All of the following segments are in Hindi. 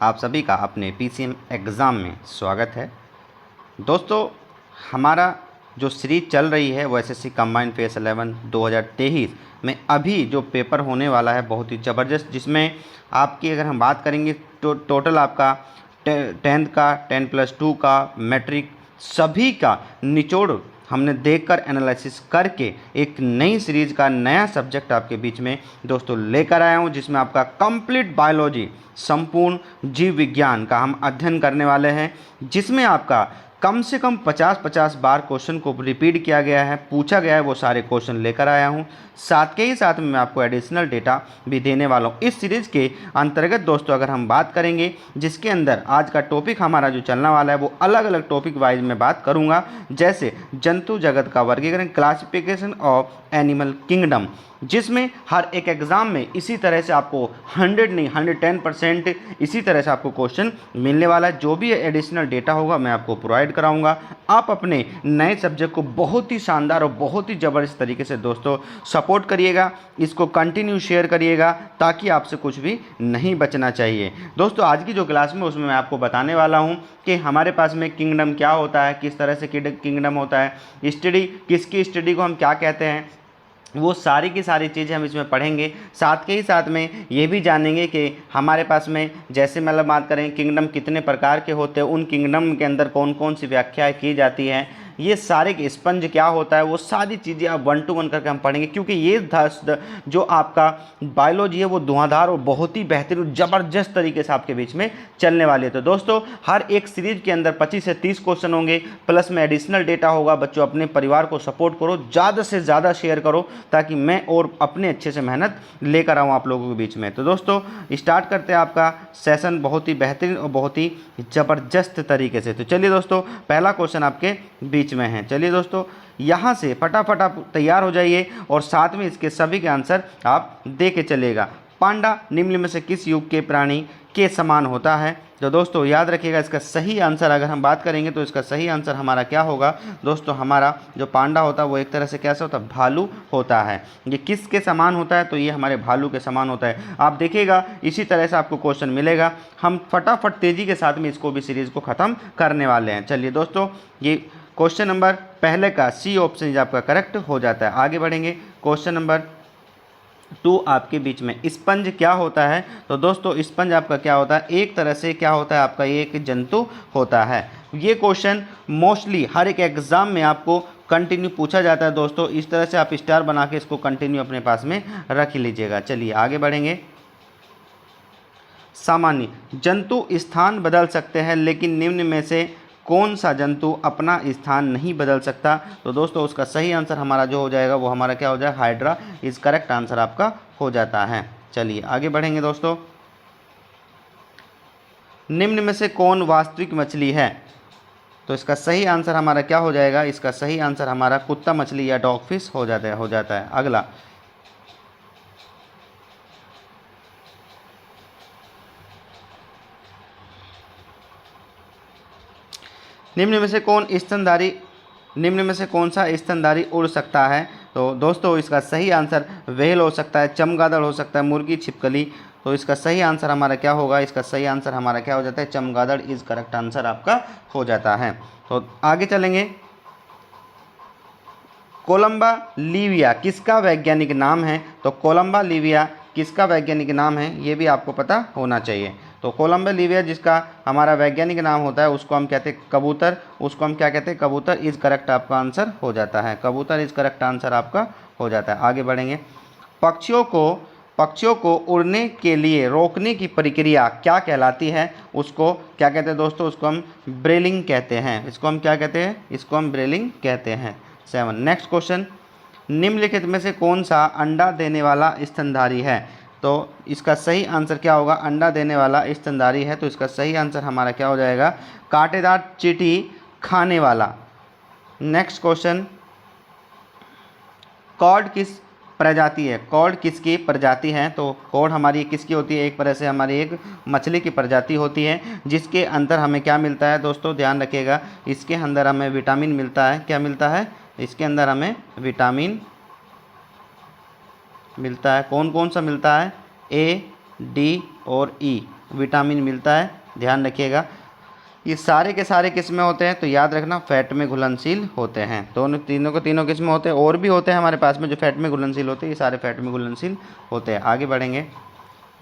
आप सभी का अपने पीसीएम एग्ज़ाम में स्वागत है। दोस्तों, हमारा जो सीरीज चल रही है वो एसएससी कंबाइंड फेस 11 2023 में अभी जो पेपर होने वाला है बहुत ही ज़बरदस्त, जिसमें आपकी अगर हम बात करेंगे तो टोटल आपका 10th का 10+2 का मैट्रिक सभी का निचोड़ हमने देखकर एनालिसिस करके एक नई सीरीज़ का नया सब्जेक्ट आपके बीच में दोस्तों लेकर आया हूं, जिसमें आपका कंप्लीट बायोलॉजी संपूर्ण जीव विज्ञान का हम अध्ययन करने वाले हैं, जिसमें आपका कम से कम 50-50 बार क्वेश्चन को रिपीट किया गया है, पूछा गया है, वो सारे क्वेश्चन लेकर आया हूं। साथ के ही साथ में मैं आपको एडिशनल डेटा भी देने वाला हूं इस सीरीज़ के अंतर्गत। दोस्तों, अगर हम बात करेंगे जिसके अंदर आज का टॉपिक हमारा जो चलने वाला है वो अलग अलग टॉपिक वाइज में बात करूंगा, जैसे जंतु जगत का वर्गीकरण, क्लासिफिकेशन ऑफ एनिमल किंगडम, जिसमें हर एक एग्ज़ाम में इसी तरह से आपको 100 नहीं 110% इसी तरह से आपको क्वेश्चन मिलने वाला है। जो भी एडिशनल डेटा होगा मैं आपको प्रोवाइड कराऊंगा। आप अपने नए सब्जेक्ट को बहुत ही शानदार और बहुत ही ज़बरदस्त तरीके से दोस्तों सपोर्ट करिएगा, इसको कंटिन्यू शेयर करिएगा ताकि आपसे कुछ भी नहीं बचना चाहिए। दोस्तों, आज की जो क्लास में उसमें मैं आपको बताने वाला हूँ कि हमारे पास में किंगडम क्या होता है, किस तरह से किंगडम होता है, स्टडी किसकी स्टडी को हम क्या कहते हैं, वो सारी की सारी चीज़ें हम इसमें पढ़ेंगे। साथ के ही साथ में ये भी जानेंगे कि हमारे पास में जैसे मतलब बात करें किंगडम कितने प्रकार के होते हैं, उन किंगडम के अंदर कौन कौन सी व्याख्याएं की जाती हैं, ये सारे के स्पंज क्या होता है, वो सारी चीज़ें आप 1 to 1 करके हम पढ़ेंगे। क्योंकि ये जो आपका बायोलॉजी है वो धुआंधार और बहुत ही बेहतरीन ज़बरदस्त तरीके से आपके बीच में चलने वाली है। तो दोस्तों, हर एक सीरीज के अंदर 25 से 30 क्वेश्चन होंगे, प्लस में एडिशनल डेटा होगा। बच्चों, अपने परिवार को सपोर्ट करो, ज़्यादा से ज़्यादा शेयर करो ताकि मैं और अपने अच्छे से मेहनत लेकर आऊँ आप लोगों के बीच में। तो दोस्तों, स्टार्ट करते हैं आपका सेशन बहुत ही बेहतरीन और बहुत ही ज़बरदस्त तरीके से। तो चलिए दोस्तों, पहला क्वेश्चन आपके बीच में है। चलिए दोस्तों, यहाँ से फटाफट आप तैयार हो जाइए और साथ में इसके सभी के आंसर आप दे के चलिएगा। पांडा निम्न में से किस युग के प्राणी के समान होता है? तो दोस्तों याद रखिएगा, इसका सही आंसर अगर हम बात करेंगे तो इसका सही आंसर हमारा क्या होगा दोस्तों, हमारा जो पांडा होता है वो एक तरह से कैसा होता है, भालू होता है। ये किसके समान होता है? तो ये हमारे भालू के समान होता है। आप देखिएगा इसी तरह से आपको क्वेश्चन मिलेगा। हम फटाफट तेज़ी के साथ में इसको भी सीरीज़ को ख़त्म करने वाले हैं। चलिए दोस्तों, ये क्वेश्चन नंबर पहले का सी ऑप्शन आपका करेक्ट हो जाता है। आगे बढ़ेंगे, क्वेश्चन नंबर 2 आपके बीच में स्पंज क्या होता है? तो दोस्तों, स्पंज आपका क्या होता है, एक तरह से क्या होता है आपका, ये एक जंतु होता है। ये क्वेश्चन मोस्टली हर एक एग्जाम में आपको कंटिन्यू पूछा जाता है। दोस्तों, इस तरह से आप स्टार बना के इसको कंटिन्यू अपने पास में रख लीजिएगा। चलिए आगे बढ़ेंगे। सामान्य जंतु स्थान बदल सकते हैं, लेकिन निम्न में से कौन सा जंतु अपना स्थान नहीं बदल सकता? तो दोस्तों, उसका सही आंसर हमारा जो हो जाएगा वो हमारा क्या हो जाएगा, हाइड्रा इज करेक्ट आंसर आपका हो जाता है। चलिए आगे बढ़ेंगे दोस्तों। निम्न में से कौन वास्तविक मछली है? तो इसका सही आंसर हमारा क्या हो जाएगा, इसका सही आंसर हमारा कुत्ता मछली या डॉग फिश हो जाता है। अगला, निम्न में से कौन सा स्तनधारी उड़ सकता है? तो दोस्तों, इसका सही आंसर व्हेल हो सकता है, चमगादड़ हो सकता है, मुर्गी, छिपकली। तो इसका सही आंसर हमारा क्या होगा, इसका सही आंसर हमारा क्या हो जाता है, चमगादड़ इज करेक्ट आंसर आपका हो जाता है। तो आगे चलेंगे। कोलंबा लिविया किसका वैज्ञानिक नाम है? तो कोलंबा लिविया किसका वैज्ञानिक नाम है, ये भी आपको पता होना चाहिए। तो कोलंबा लिविया जिसका हमारा वैज्ञानिक नाम होता है उसको हम कहते हैं कबूतर, उसको हम क्या कहते हैं, कबूतर इज करेक्ट आपका आंसर हो जाता है। कबूतर इज करेक्ट आंसर आपका हो जाता है। आगे बढ़ेंगे। पक्षियों को उड़ने के लिए रोकने की प्रक्रिया क्या कहलाती है? उसको क्या कहते हैं दोस्तों, उसको हम ब्रेलिंग कहते हैं। इसको हम क्या कहते हैं, इसको हम ब्रेलिंग कहते हैं। 7 नेक्स्ट क्वेश्चन, निम्नलिखित में से कौन सा अंडा देने वाला स्तनधारी है? तो इसका सही आंसर क्या होगा, अंडा देने वाला स्तनधारी है। तो इसका सही आंसर हमारा क्या हो जाएगा, कांटेदार चींटी खाने वाला। नेक्स्ट क्वेश्चन, कॉड किस प्रजाति है? कॉड किसकी प्रजाति है? तो कॉड हमारी किसकी होती है, एक तरह से हमारी एक मछली की प्रजाति होती है, जिसके अंदर हमें क्या मिलता है दोस्तों, ध्यान रखिएगा, इसके अंदर हमें विटामिन मिलता है। क्या मिलता है? इसके अंदर हमें विटामिन मिलता है। कौन कौन सा मिलता है? ए, डी और ई। विटामिन मिलता है, ध्यान रखिएगा। ये सारे के सारे किस में होते हैं, तो याद रखना फैट में घुलनशील होते हैं। दोनों तीनों किस में होते हैं, और भी होते हैं हमारे पास में जो फैट में घुलनशील होते हैं, ये सारे फैट में घुलनशील होते हैं। आगे बढ़ेंगे।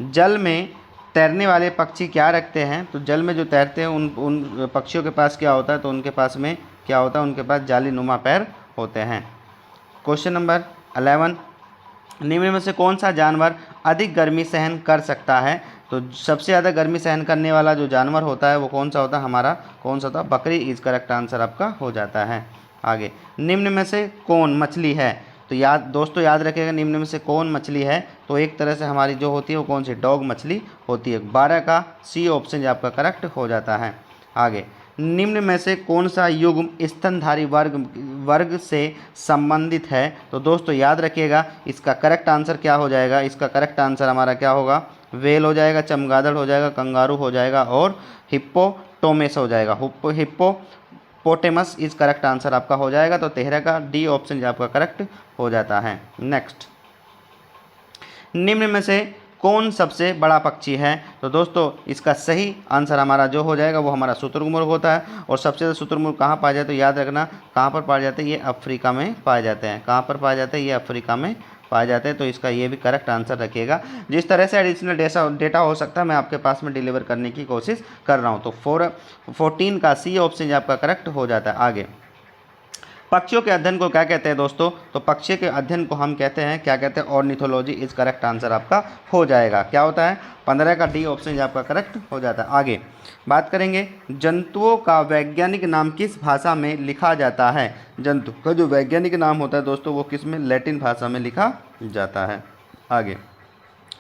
जल में तैरने वाले पक्षी क्या रखते हैं, तो जल में जो तैरते हैं उन पक्षियों के पास क्या होता है, तो उनके पास में क्या होता है, उनके पास जाली नुमा पैर होते हैं। क्वेश्चन नंबर 11, निम्न में से कौन सा जानवर अधिक गर्मी सहन कर सकता है, तो सबसे ज़्यादा गर्मी सहन करने वाला जो जानवर होता है वो कौन सा होता है, हमारा कौन सा होता है, बकरी इज करेक्ट आंसर आपका हो जाता है। आगे, निम्न में से कौन मछली है, तो दोस्तों याद रखिएगा, निम्न में से कौन मछली है, तो एक तरह से हमारी जो होती है वो कौन सी, डॉग मछली होती है। 12 का सी ऑप्शन आपका करेक्ट हो जाता है। आगे, निम्न में से कौन सा युग्म स्तनधारी वर्ग से संबंधित है, तो दोस्तों याद रखिएगा इसका करेक्ट आंसर क्या हो जाएगा, इसका करेक्ट आंसर हमारा क्या होगा, वेल हो जाएगा, चमगादड़ हो जाएगा, कंगारू हो जाएगा और हिप्पोटोमस हो जाएगा। हिप्पोपोटेमस इज करेक्ट आंसर आपका हो जाएगा। तो 13 का डी ऑप्शन आपका करेक्ट हो जाता है। नेक्स्ट, निम्न में से कौन सबसे बड़ा पक्षी है, तो दोस्तों इसका सही आंसर हमारा जो हो जाएगा वो हमारा शुतुरमुर्ग होता है। और सबसे ज़्यादा शुतुरमुर्ग कहाँ पाए जाते हैं, तो याद रखना कहाँ पर पाए जाते हैं, ये अफ्रीका में पाए जाते हैं। कहाँ पर पाए जाते हैं, ये अफ्रीका में पाए जाते हैं। तो इसका ये भी करेक्ट आंसर रखिएगा। जिस तरह से एडिशनल डेटा हो सकता है मैं आपके पास में डिलीवर करने की कोशिश कर रहा हूँ। तो 14 का सी ऑप्शन आपका करेक्ट हो जाता है। आगे, पक्षियों के अध्ययन को क्या कहते हैं दोस्तों, तो पक्षी के अध्ययन को हम कहते हैं, क्या कहते हैं, ऑर्निथोलॉजी इज करेक्ट आंसर आपका हो जाएगा। क्या होता है, 15 का डी ऑप्शन आपका करेक्ट हो जाता है। आगे बात करेंगे, जंतुओं का वैज्ञानिक नाम किस भाषा में लिखा जाता है, जंतु का जो वैज्ञानिक नाम होता है दोस्तों वो किस में, लैटिन भाषा में लिखा जाता है। आगे,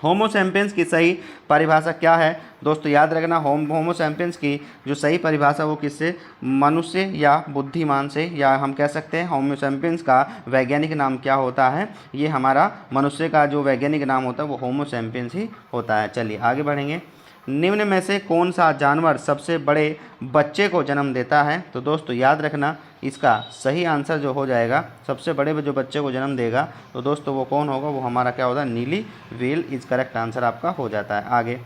होमो सैपियंस की सही परिभाषा क्या है, दोस्तों याद रखना होमो सैपियंस की जो सही परिभाषा वो किससे, मनुष्य या बुद्धिमान से, या हम कह सकते हैं होमो सैपियंस का वैज्ञानिक नाम क्या होता है, ये हमारा मनुष्य का जो वैज्ञानिक नाम होता है वो होमो सैपियंस ही होता है। चलिए आगे बढ़ेंगे। निम्न में से कौन सा जानवर सबसे बड़े बच्चे को जन्म देता है, तो दोस्तों याद रखना इसका सही आंसर जो हो जाएगा, सबसे बड़े जो बच्चे को जन्म देगा तो दोस्तों वो कौन होगा, वो हमारा क्या होता है, नीली व्हेल इज करेक्ट आंसर आपका हो जाता है। आगे,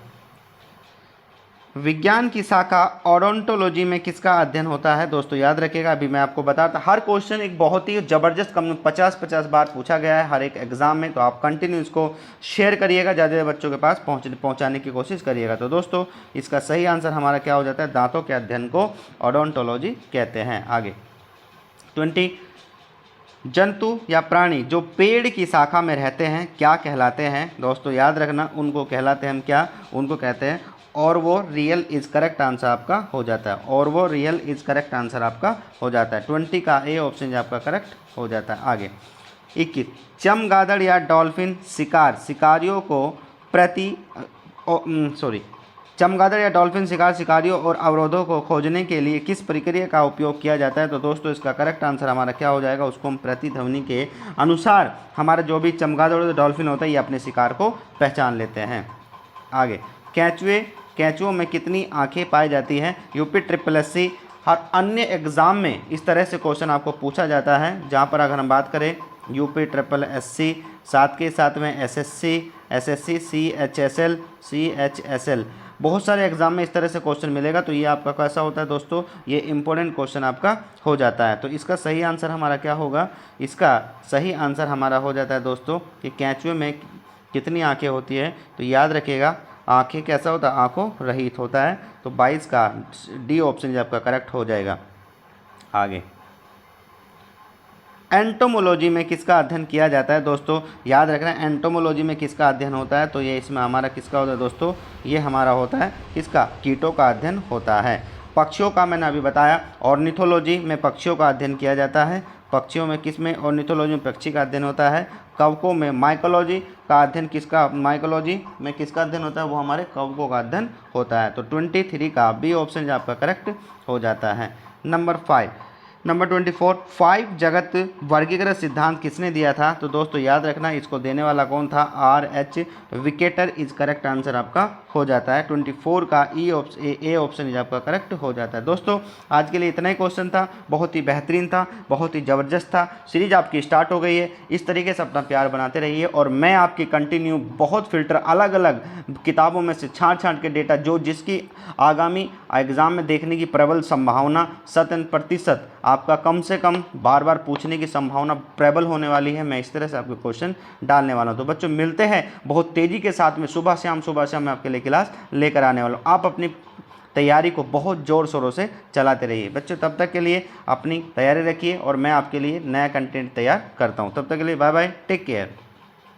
विज्ञान की शाखा ओडोंटोलॉजी में किसका अध्ययन होता है, दोस्तों याद रखिएगा अभी मैं आपको बताता, हर क्वेश्चन एक बहुत ही ज़बरदस्त 50-50 बार पूछा गया है हर एक एग्जाम में। तो आप कंटिन्यू इसको शेयर करिएगा, ज़्यादा बच्चों के पास पहुंचाने की कोशिश करिएगा। तो दोस्तों इसका सही आंसर हमारा क्या हो जाता है, दांतों के अध्ययन को ओडोंटोलॉजी कहते हैं। आगे 20, जंतु या प्राणी जो पेड़ की शाखा में रहते हैं क्या कहलाते हैं, दोस्तों याद रखना उनको कहलाते हैं हम क्या, उनको कहते हैं और वो रियल इज करेक्ट आंसर आपका हो जाता है। और वो रियल इज करेक्ट आंसर आपका हो जाता है। 20 का ए ऑप्शन आपका करेक्ट हो जाता है। आगे 21, चमगादड़ या डॉल्फिन शिकारियों को चमगादड़ या डॉल्फिन शिकारियों और अवरोधों को खोजने के लिए किस प्रक्रिया का उपयोग किया जाता है, तो दोस्तों इसका करेक्ट आंसर हमारा क्या हो जाएगा, उसको हम प्रतिध्वनि के अनुसार हमारा जो भी चमगादड़ और डॉल्फिन होता है ये अपने शिकार को पहचान लेते हैं। आगे, कैचुओं में कितनी आंखें पाई जाती हैं, यूपी SSS हर अन्य एग्ज़ाम में इस तरह से क्वेश्चन आपको पूछा जाता है। जहाँ पर अगर हम बात करें यूपी SSS, साथ के साथ में SSC CHSL बहुत सारे एग्जाम में इस तरह से क्वेश्चन मिलेगा। तो ये आपका कैसा होता है दोस्तों, ये इंपॉर्टेंट क्वेश्चन आपका हो जाता है। तो इसका सही आंसर हमारा क्या होगा, इसका सही आंसर हमारा हो जाता है दोस्तों कि कैचुए में कितनी आंखें होती है, तो याद रखिएगा आंखें कैसा होता है, आंखों रहित होता है। तो 22 का डी ऑप्शन आपका करेक्ट हो जाएगा। आगे, एंटोमोलॉजी में किसका अध्ययन किया जाता है, दोस्तों याद रखना एंटोमोलॉजी में किसका अध्ययन होता है, तो ये इसमें हमारा किसका होता है दोस्तों, ये हमारा होता है किसका, कीटों का अध्ययन होता है। पक्षियों का मैंने अभी बताया, ऑर्निथोलॉजी में पक्षियों का अध्ययन किया जाता है। पक्षियों में किस में, ऑर्निथोलॉजी में पक्षी का अध्ययन होता है। कवकों में माइकोलॉजी का अध्ययन माइकोलॉजी में किसका अध्ययन होता है, वो हमारे कवकों का अध्ययन होता है। तो 23 का बी ऑप्शन आपका करेक्ट हो जाता है। नंबर 24, 5 जगत वर्गीकरण सिद्धांत किसने दिया था, तो दोस्तों याद रखना इसको देने वाला कौन था, RH विकेटर इज करेक्ट आंसर आपका हो जाता है। 24 का ए ऑप्शन आपका करेक्ट हो जाता है। दोस्तों आज के लिए इतना ही क्वेश्चन था, बहुत ही बेहतरीन था, बहुत ही ज़बरदस्त था। सीरीज आपकी स्टार्ट हो गई है, इस तरीके से अपना प्यार बनाते रहिए और मैं आपकी कंटिन्यू बहुत फिल्टर अलग अलग किताबों में से छांट छांट के डेटा जो जिसकी आगामी एग्ज़ाम में देखने की प्रबल संभावना 100% आपका कम से कम बार बार पूछने की संभावना प्रबल होने वाली है, मैं इस तरह से आपके क्वेश्चन डालने वाला हूँ। तो बच्चों मिलते हैं बहुत तेज़ी के साथ में, सुबह शाम मैं आपके लिए क्लास लेकर आने वाला हूँ। आप अपनी तैयारी को बहुत ज़ोर शोरों से चलाते रहिए बच्चों। तब तक के लिए अपनी तैयारी रखिए और मैं आपके लिए नया कंटेंट तैयार करता हूँ। तब तक के लिए बाय बाय, टेक केयर।